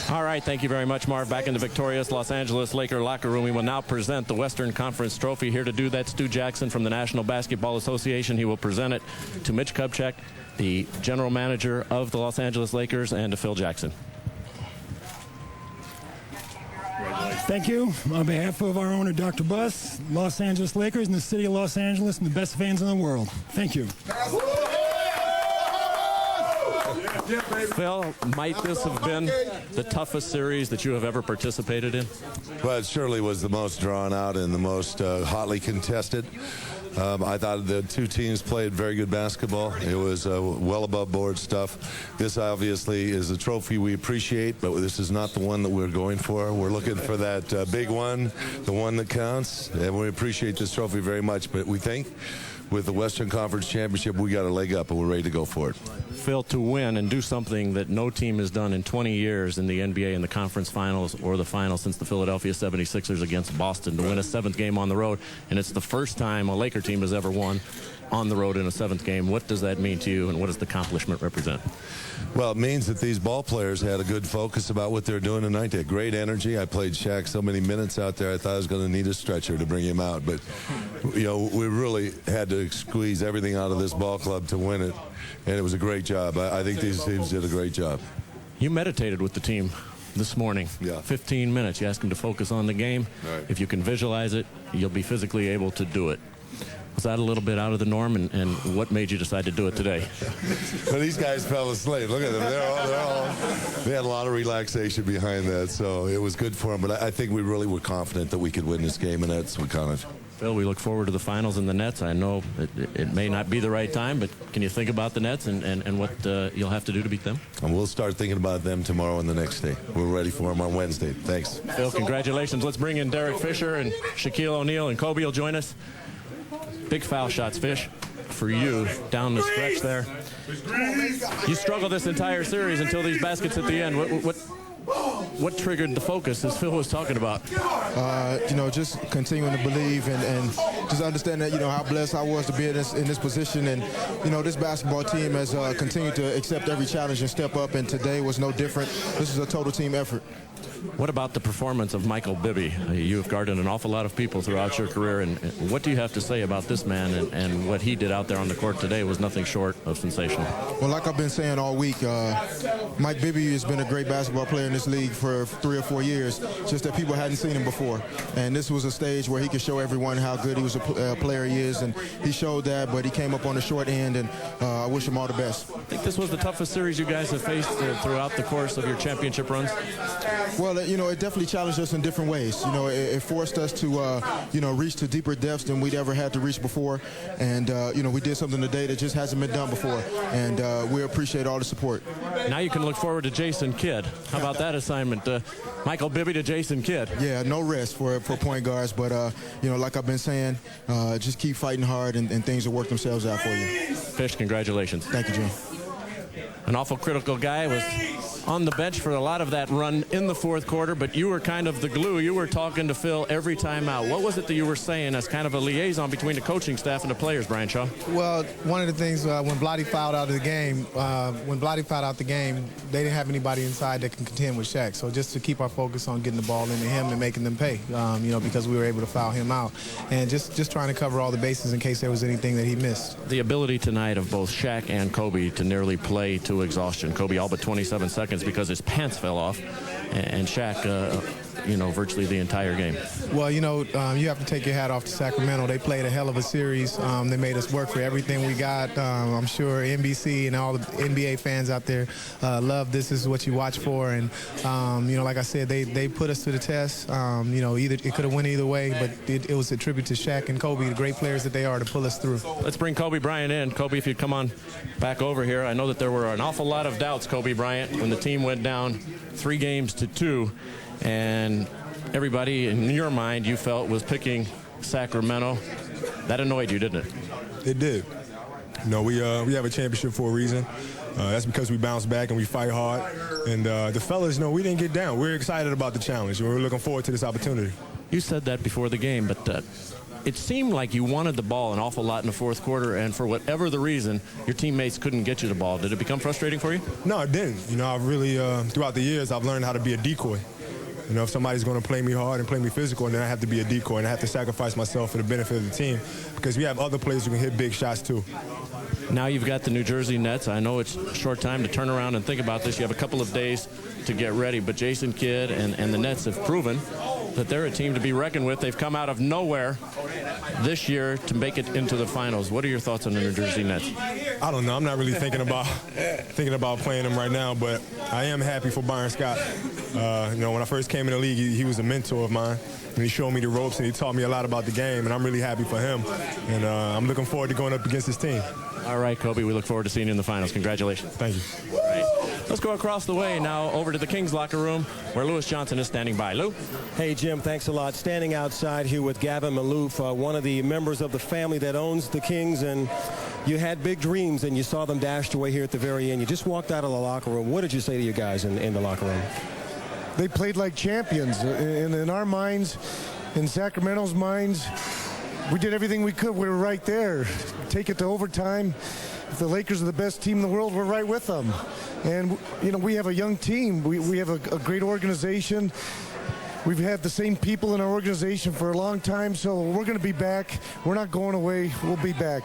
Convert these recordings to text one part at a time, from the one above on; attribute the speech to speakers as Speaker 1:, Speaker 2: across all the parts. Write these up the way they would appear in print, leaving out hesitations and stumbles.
Speaker 1: All right, thank you very much, Marv. Back in the victorious Los Angeles Laker locker room, we will now present the Western Conference Trophy. Here to do that, Stu Jackson from the National Basketball Association. He will present it to Mitch Kupchak, the general manager of the Los Angeles Lakers, and to Phil Jackson.
Speaker 2: Thank you. On behalf of our owner, Dr. Buss, Los Angeles Lakers, and the city of Los Angeles, and the best fans in the world. Thank you.
Speaker 1: Phil, might this have been the toughest series that you have ever participated in?
Speaker 3: Well, it surely was the most drawn out and the most hotly contested. I thought the two teams played very good basketball. It was well above board stuff. This obviously is a trophy we appreciate, but this is not the one that we're going for. We're looking for that big one, the one that counts, and we appreciate this trophy very much. But we think with the Western Conference Championship, we got a leg up and we're ready to go for it.
Speaker 1: Phil, to win and do something that no team has done in 20 years in the NBA in the conference finals or the finals since the Philadelphia 76ers against Boston, to win a seventh game on the road, and it's the first time a Laker team has ever won on the road in a seventh game. What does that mean to you, and what does the accomplishment represent?
Speaker 3: Well, it means that these ball players had a good focus about what they're doing tonight. They had great energy. I played Shaq so many minutes out there, I thought I was going to need a stretcher to bring him out. But, you know, we really had to squeeze everything out of this ball club to win it, and it was a great job. I think these teams did a great job.
Speaker 1: You meditated with the team this morning.
Speaker 3: Yeah.
Speaker 1: 15 minutes. You asked them to focus on the game.
Speaker 3: Right.
Speaker 1: If you can visualize it, you'll be physically able to do it. Was that a little bit out of the norm, and what made you decide to do it today?
Speaker 3: Well, these guys fell asleep. Look at them. They had a lot of relaxation behind that, so it was good for them. But I think we really were confident that we could win this game, and that's what counted.
Speaker 1: Phil, we look forward to the finals and the Nets. I know it may not be the right time, but can you think about the Nets and what you'll have to do to beat them?
Speaker 3: And we'll start thinking about them tomorrow and the next day. We're ready for them on Wednesday. Thanks.
Speaker 1: Phil, congratulations. Let's bring in Derek Fisher and Shaquille O'Neal, and Kobe will join us. Big foul shots, Fish, for you down the stretch there. You struggled this entire series until these baskets at the end. What triggered the focus, as Phil was talking about?
Speaker 4: You know, just continuing to believe and just understand that, you know, how blessed I was to be in this position. And, you know, this basketball team has continued to accept every challenge and step up, and today was no different. This is a total team effort.
Speaker 1: What about the performance of Michael Bibby? You have guarded an awful lot of people throughout your career, and what do you have to say about this man and what he did out there on the court today was nothing short of sensational?
Speaker 4: Well, like I've been saying all week, Mike Bibby has been a great basketball player in this league for 3 or 4 years, just that people hadn't seen him before. And this was a stage where he could show everyone how good he was a player he is, and he showed that, but he came up on the short end, and I wish him all the best.
Speaker 1: I think this was the toughest series you guys have faced throughout the course of your championship runs?
Speaker 4: Well, you know, it definitely challenged us in different ways. You know, it forced us to, you know, reach to deeper depths than we'd ever had to reach before. And, you know, we did something today that just hasn't been done before. And we appreciate all the support.
Speaker 1: Now you can look forward to Jason Kidd. How about that assignment? Michael Bibby to Jason Kidd.
Speaker 4: Yeah, no rest for point guards. But, you know, like I've been saying, just keep fighting hard and things will work themselves out for you.
Speaker 1: Fish, congratulations.
Speaker 4: Thank you, Jim.
Speaker 1: An awful critical guy, was on the bench for a lot of that run in the fourth quarter, but you were kind of the glue. You were talking to Phil every time out. What was it that you were saying as kind of a liaison between the coaching staff and the players, Brian Shaw?
Speaker 5: Well, one of the things when Blotty fouled out of the game, they didn't have anybody inside that can contend with Shaq. So just to keep our focus on getting the ball into him and making them pay, you know, because we were able to foul him out. And just trying to cover all the bases in case there was anything that he missed.
Speaker 1: The ability tonight of both Shaq and Kobe to nearly play to exhaustion. Kobe all but 27 seconds because his pants fell off, and Shaq, you know, virtually the entire game.
Speaker 5: Well, you know, you have to take your hat off to Sacramento. They played a hell of a series. They made us work for everything we got. I'm sure NBC and all the NBA fans out there love this. This is what you watch for. And, you know, like I said, they put us to the test. You know, it could have went either way, but it was a tribute to Shaq and Kobe, the great players that they are, to pull us through.
Speaker 1: Let's bring Kobe Bryant in. Kobe, if you'd come on back over here. I know that there were an awful lot of doubts, Kobe Bryant, when the team went down 3 games to 2. And everybody in your mind you felt was picking Sacramento. That annoyed you, didn't it?
Speaker 6: It did. You know, we have a championship for a reason. That's because we bounce back and we fight hard. And the fellas, we didn't get down. We're excited about the challenge. We're looking forward to this opportunity.
Speaker 1: You said that before the game, but it seemed like you wanted the ball an awful lot in the fourth quarter, and for whatever the reason, your teammates couldn't get you the ball. Did it become frustrating for you?
Speaker 6: No, it didn't. You know, I've really, throughout the years, I've learned how to be a decoy. You know, if somebody's going to play me hard and play me physical, then I have to be a decoy, and I have to sacrifice myself for the benefit of the team, because we have other players who can hit big shots too.
Speaker 1: Now you've got the New Jersey Nets. I know it's a short time to turn around and think about this. You have a couple of days to get ready, but Jason Kidd and the Nets have proven that they're a team to be reckoned with. They've come out of nowhere this year to make it into the finals. What are your thoughts on the New Jersey Nets?
Speaker 6: I don't know. I'm not really thinking about playing them right now, but I am happy for Byron Scott. You know, when I first came in the league, he was a mentor of mine, and he showed me the ropes, and he taught me a lot about the game, and I'm really happy for him. And I'm looking forward to going up against his team.
Speaker 1: All right, Kobe, we look forward to seeing you in the finals. Congratulations.
Speaker 6: Thank you.
Speaker 1: All right. Let's go across the way now over to the Kings locker room where Lewis Johnson is standing by. Lou?
Speaker 7: Hey, Jim, thanks a lot. Standing outside here with Gavin Maloof, one of the members of the family that owns the Kings, and you had big dreams and you saw them dashed away here at the very end. You just walked out of the locker room. What did you say to your guys in the locker room?
Speaker 8: They played like champions. In our minds, in Sacramento's minds, we did everything we could. We were right there. Take it to overtime. If the Lakers are the best team in the world, we're right with them. And, you know, we have a young team. We have a great organization. We've had the same people in our organization for a long time, so we're going to be back. We're not going away. We'll be back.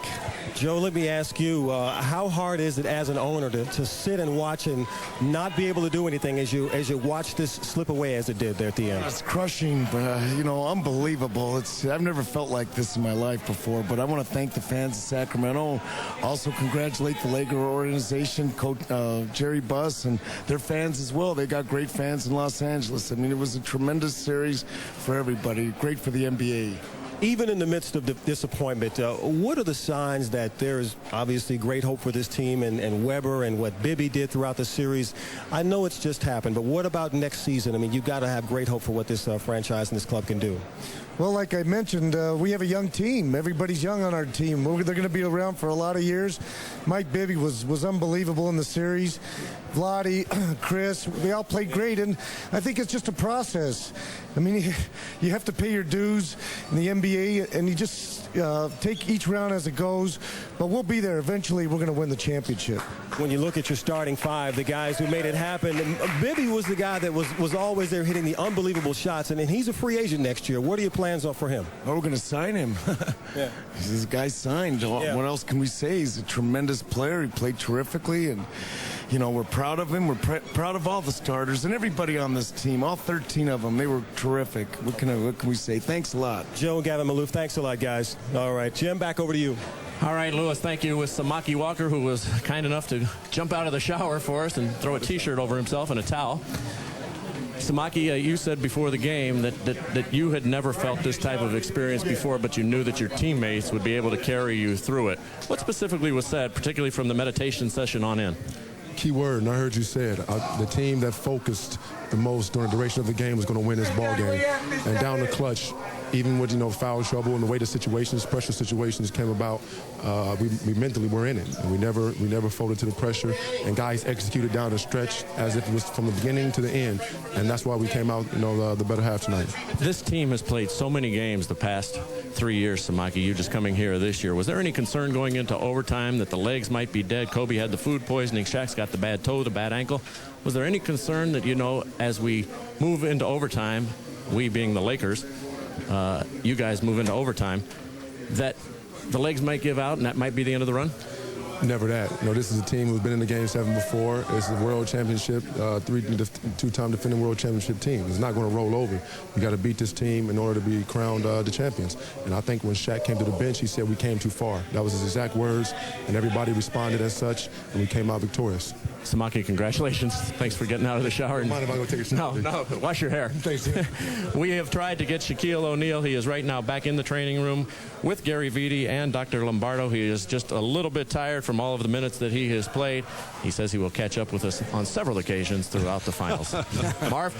Speaker 7: Joe, let me ask you, how hard is it as an owner to sit and watch and not be able to do anything as you watch this slip away as it did there at the end?
Speaker 8: It's crushing, but, you know, unbelievable. I've never felt like this in my life before, but I want to thank the fans of Sacramento. Also congratulate the Laker organization, Coach Jerry Buss, and their fans as well. They got great fans in Los Angeles. I mean, it was a tremendous series for everybody. Great for the NBA.
Speaker 7: Even in the midst of the disappointment, what are the signs that there is obviously great hope for this team and Weber and what Bibby did throughout the series? I know it's just happened, but what about next season? I mean, you've got to have great hope for what this franchise and this club can do.
Speaker 8: Well, like I mentioned, we have a young team. Everybody's young on our team. They're going to be around for a lot of years. Mike Bibby was unbelievable in the series. Vlade, Chris, they all played great, and I think it's just a process. I mean, you have to pay your dues in the NBA, and you just take each round as it goes. But we'll be there. Eventually, we're going to win the championship.
Speaker 7: When you look at your starting five, the guys who made it happen, and Bibby was the guy that was always there hitting the unbelievable shots, and he's a free agent next year. What are your plans for him?
Speaker 8: Oh, we're going to sign him. Yeah. This guy signed. Yeah. What else can we say? He's a tremendous player. He played terrifically, and you know, we're proud of him. We're proud of all the starters and everybody on this team, all 13 of them. They were terrific. What can we say? Thanks a lot.
Speaker 7: Joe and Gavin Maloof, thanks a lot, guys. All right, Jim, back over to you.
Speaker 1: All right, Lewis, thank you. With Samaki Walker, who was kind enough to jump out of the shower for us and throw a T-shirt over himself and a towel. Samaki, you said before the game that you had never felt this type of experience before, but you knew that your teammates would be able to carry you through it. What specifically was said, particularly from the meditation session on in?
Speaker 6: Key word, and I heard you say it, the team that focused the most during the duration of the game was going to win this ball game. And down the clutch, even with, you know, foul trouble and the way the situations, pressure situations came about, we mentally were in it. And we never folded to the pressure. And guys executed down the stretch as if it was from the beginning to the end. And that's why we came out, you know, the better half tonight.
Speaker 1: This team has played so many games the past 3 years, Samaki. You just coming here this year. Was there any concern going into overtime that the legs might be dead? Kobe had the food poisoning. Shaq's got the bad toe, the bad ankle. Was there any concern that, you know, as we move into overtime, we being the Lakers, you guys move into overtime, that the legs might give out and that might be the end of the run?
Speaker 6: Never that. You know, this is a team who's been in the Game 7 before. It's a world championship, two-time defending world championship team. It's not going to roll over. You got to beat this team in order to be crowned the champions. And I think when Shaq came to the bench, he said we came too far. That was his exact words, and everybody responded as such, and we came out victorious.
Speaker 1: Samaki, congratulations. Thanks for getting out of the shower.
Speaker 6: Mind if I go take a shower?
Speaker 1: No, wash your hair.
Speaker 6: Thanks.
Speaker 1: We have tried to get Shaquille O'Neal. He is right now back in the training room with Gary Vitti and Dr. Lombardo. He is just a little bit tired from all of the minutes that he has played. He says he will catch up with us on several occasions throughout the finals. Marv?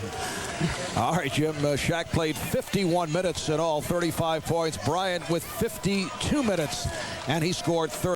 Speaker 9: All right, Jim. Shaq played 51 minutes in all, 35 points. Bryant with 52 minutes, and he scored 30.